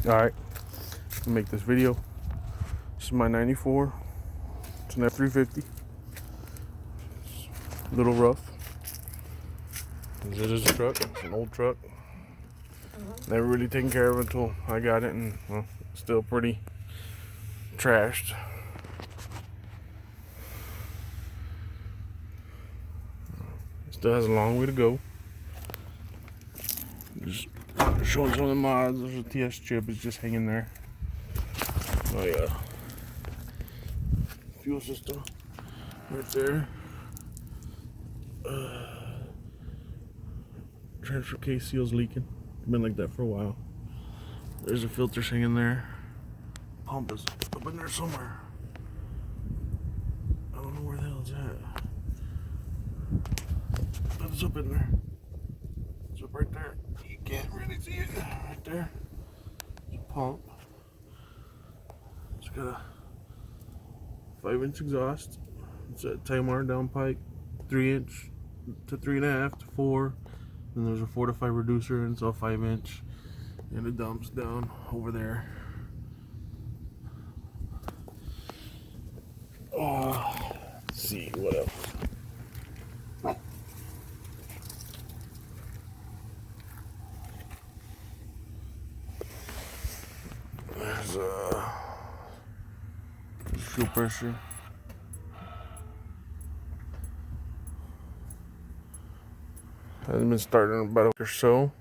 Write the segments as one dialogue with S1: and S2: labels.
S1: Alright, make this video. This is my 94. It's an F350. A little rough. It is a truck. It's an old truck. Never really taken care of it until I got it, and well, still pretty trashed. Still has a long way to go. Just showing some of the mods. There's a TS chip. It's just hanging there. Oh yeah. Fuel system right there. Transfer case seal's leaking. Been like that for a while. There's a filter hanging there. Pump is up in there somewhere. I don't know where the hell it's at. But it's up in there. It's up right there. You can't really see it. Right there. It's a pump. It's got a 5-inch exhaust. It's a Tamar downpipe. 3-inch to 3.5 to 4. Then there's a 4 to 5 reducer, and it's all 5-inch. And it dumps down over there. Let's see what else. There's fuel pressure. Hasn't been starting in about a week or so.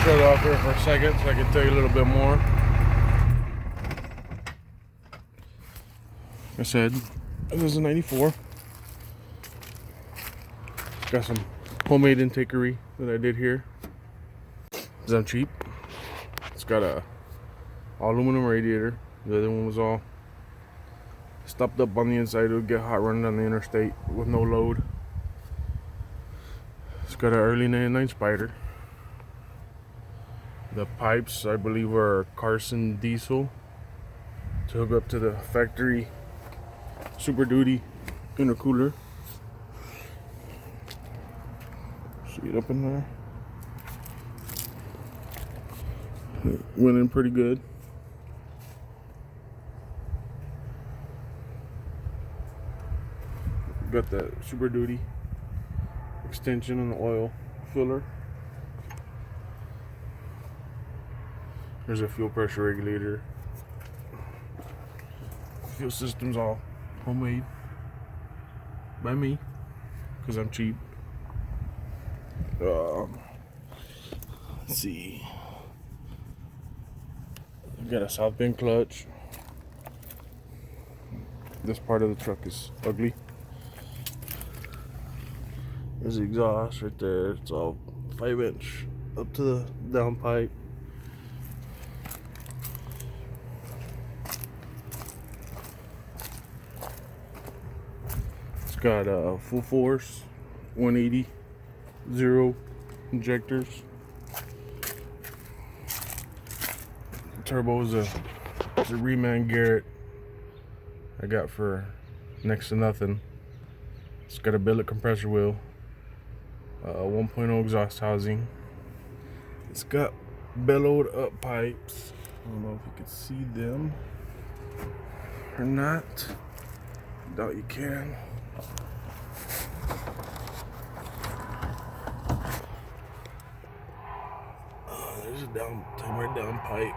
S1: Shut it off here for a second so I can tell you a little bit more. Like I said, this is a 94. Got some homemade intakery that I did here, because I'm cheap. It's got a all aluminum radiator. The other one was all stopped up on the inside. It would get hot running down the interstate with no load. It's got an early 99 Spider. The pipes, I believe, are Carson diesel to hook up to the factory Super Duty intercooler. See it up in there. It went in pretty good. Got that Super Duty extension on the oil filler. There's a fuel pressure regulator. Fuel system's all homemade by me, because I'm cheap. Let's see. I've got a South Bend clutch. This part of the truck is ugly. There's the exhaust right there. It's all 5-inch up to the downpipe. It's got full force 180 0 injectors. The turbo is a Reman Garrett I got for next to nothing. It's got a billet compressor wheel, 1.0 exhaust housing. It's got bellowed up pipes. I don't know if you can see them or not. Doubt you can. There's a timer down pipe.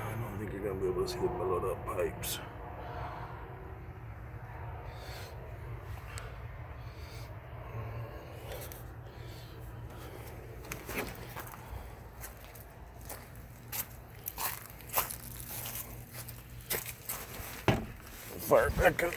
S1: I don't think you're gonna be able to see the bellowed up pipes. fire back up.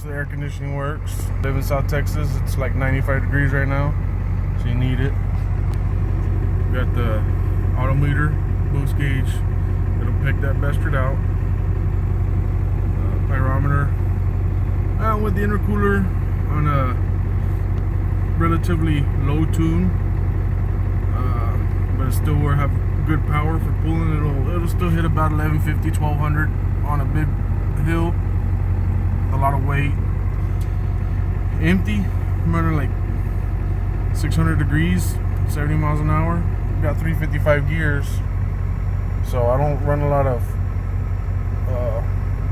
S1: The air conditioning works. Live in South Texas. It's like 95 degrees right now, so you need it. We got the odometer, boost gauge. It'll pick that bastard out. Pyrometer. With the intercooler on a relatively low tune, but it still will have good power for pulling. It'll still hit about 1150, 1200 on a big hill. A lot of weight. Empty, I'm running like 600 degrees, 70 miles an hour. Got 355 gears, so I don't run a lot of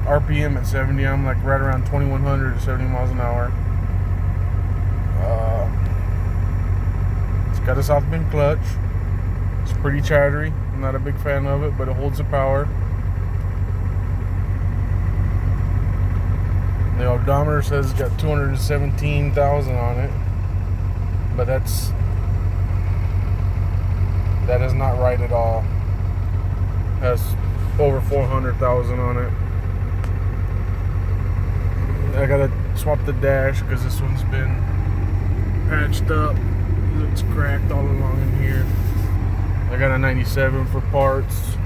S1: RPM at 70. I'm like right around 2100 to 70 miles an hour. It's got a South Bend clutch. It's pretty chattery. I'm not a big fan of it, but it holds the power. The odometer says it's got 217,000 on it, but that is not right at all. It has over 400,000 on it. I gotta swap the dash because this one's been patched up. It's cracked all along in here. I got a 97 for parts.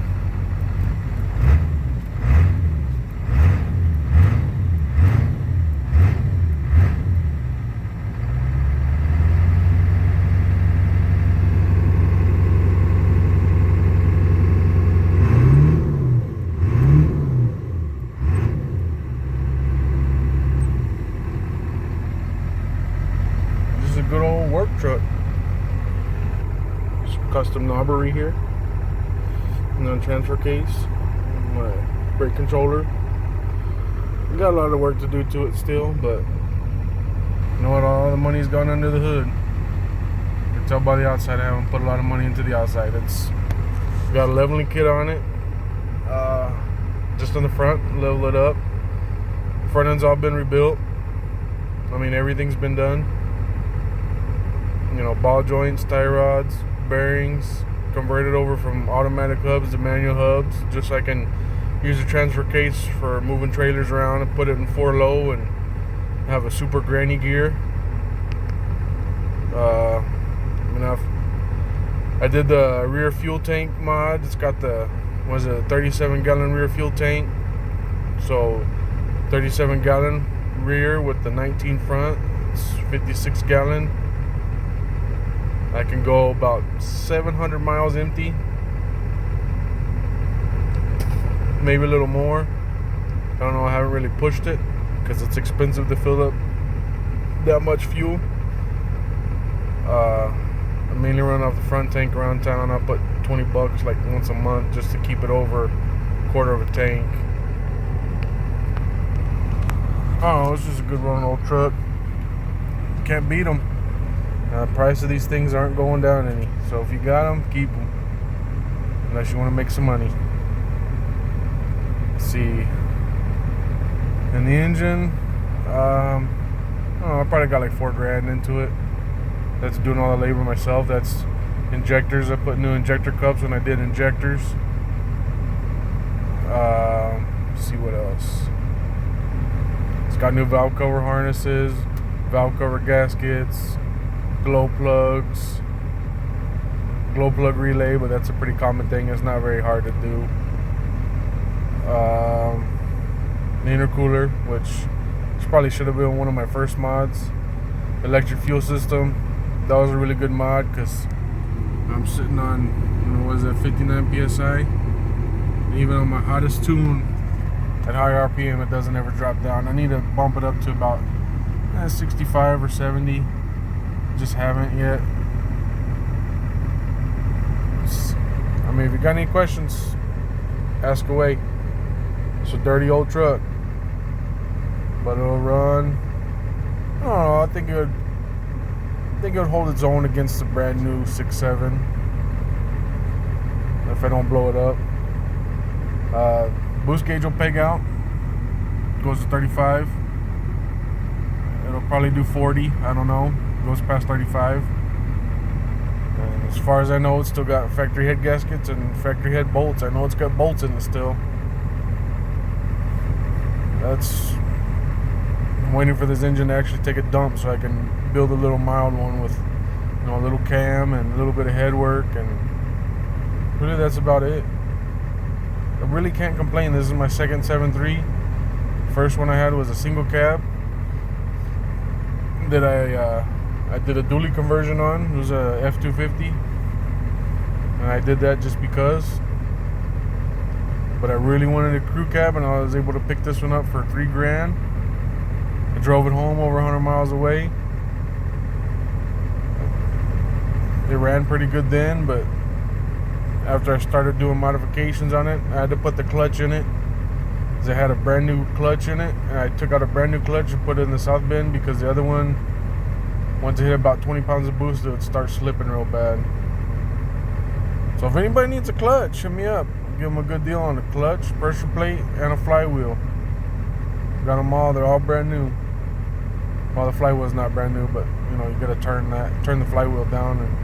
S1: Good old work truck. Custom knobbery here, and then transfer case, my brake controller. We got a lot of work to do to it still, but you know what? All the money's gone under the hood. You can tell by the outside I haven't put a lot of money into the outside. It's got a leveling kit on it, just on the front, level it up. Front end's all been rebuilt. I mean, everything's been done. You know, ball joints, tie rods, bearings, converted over from automatic hubs to manual hubs, just so I can use a transfer case for moving trailers around and put it in 4 low and have a super granny gear. I did the rear fuel tank mod. It's got the 37 gallon rear fuel tank, so 37 gallon rear with the 19 front. It's 56 gallon. I can go about 700 miles empty, maybe a little more. I don't know, I haven't really pushed it because it's expensive to fill up that much fuel. I mainly run off the front tank around town. I put $20 like once a month just to keep it over a quarter of a tank. Oh, it's just a good running old truck. Can't beat them. Price of these things aren't going down any, so if you got them, keep them, unless you want to make some money. Let's see. And the engine, I don't know, I probably got like $4 grand into it. That's doing all the labor myself. That's injectors. I put new injector cups when I did injectors. Let's see what else. It's got new valve cover harnesses, valve cover gaskets, glow plugs, glow plug relay, but that's a pretty common thing. It's not very hard to do. The intercooler, which probably should have been one of my first mods. Electric fuel system, that was a really good mod because I'm sitting on, 59 psi. Even on my hottest tune at high RPM, it doesn't ever drop down. I need to bump it up to about 65 or 70. Just haven't yet. I mean, if you got any questions, ask away. It's a dirty old truck, but it'll run. I don't know. I think it would hold its own against the brand new 6.7. if I don't blow it up. Boost gauge will peg out. Goes to 35. It'll probably do 40. I don't know. Goes past 35. And as far as I know, it's still got factory head gaskets and factory head bolts. I know it's got bolts in it still. I'm waiting for this engine to actually take a dump so I can build a little mild one with, a little cam and a little bit of head work, and really that's about it. I really can't complain. This is my second 7.3. First one I had was a single cab that I did a dually conversion on. It was a F250, and I did that just because. But I really wanted a crew cab, and I was able to pick this one up for $3,000. I drove it home over 100 miles away. It ran pretty good then, but after I started doing modifications on it, I had to put the clutch in it, because it had a brand new clutch in it, and I took out a brand new clutch and put it in the south bin, because the other one, once it hit about 20 pounds of boost, it would start slipping real bad. So if anybody needs a clutch, hit me up. Give them a good deal on a clutch, pressure plate, and a flywheel. Got them all. They're all brand new. Well, the flywheel's not brand new, but you gotta turn the flywheel down and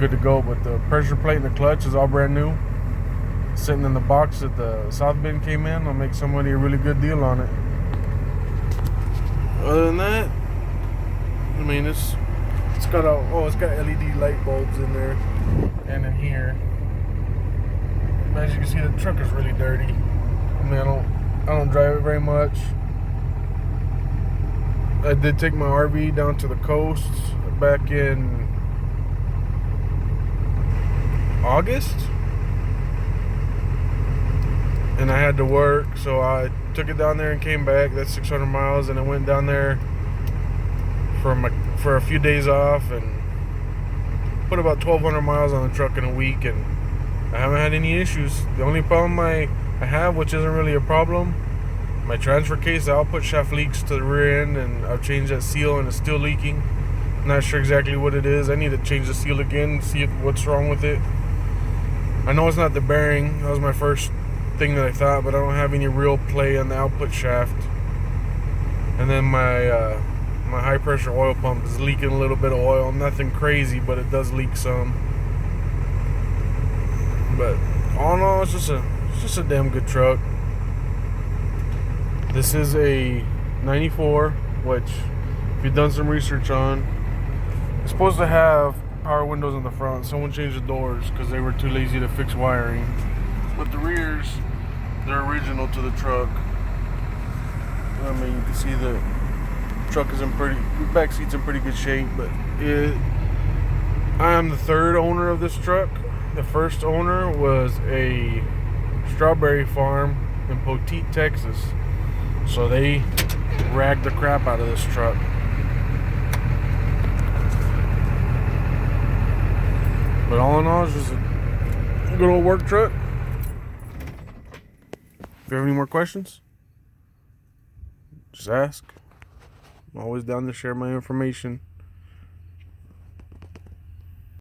S1: good to go. But the pressure plate and the clutch is all brand new, sitting in the box that the south bin came in. I'll make somebody a really good deal on it. Other than that, I mean, it's got LED light bulbs in there and in here. As you can see, the truck is really dirty. I mean, I don't drive it very much. I did take my RV down to the coast back in August, and I had to work, so I took it down there and came back. That's 600 miles, and I went down there for a few days off and put about 1,200 miles on the truck in a week, and I haven't had any issues. The only problem I have, which isn't really a problem, my transfer case, the output shaft leaks to the rear end, and I've changed that seal and it's still leaking. Not sure exactly what it is. I need to change the seal again, see what's wrong with it. I know it's not the bearing. That was my first thing that I thought, but I don't have any real play on the output shaft. And then my high pressure oil pump is leaking a little bit of oil. Nothing crazy, but it does leak some. But all in all, it's just a damn good truck. This is a 94, which if you've done some research on, it's supposed to have power windows in the front. Someone changed the doors because they were too lazy to fix wiring. But the rears, they're original to the truck. I mean, you can see the truck is the back seat's in pretty good shape. But I am the third owner of this truck. The first owner was a strawberry farm in Poteet, Texas. So they ragged the crap out of this truck. But all in all, it's just a good old work truck. If you have any more questions, just ask. I'm always down to share my information.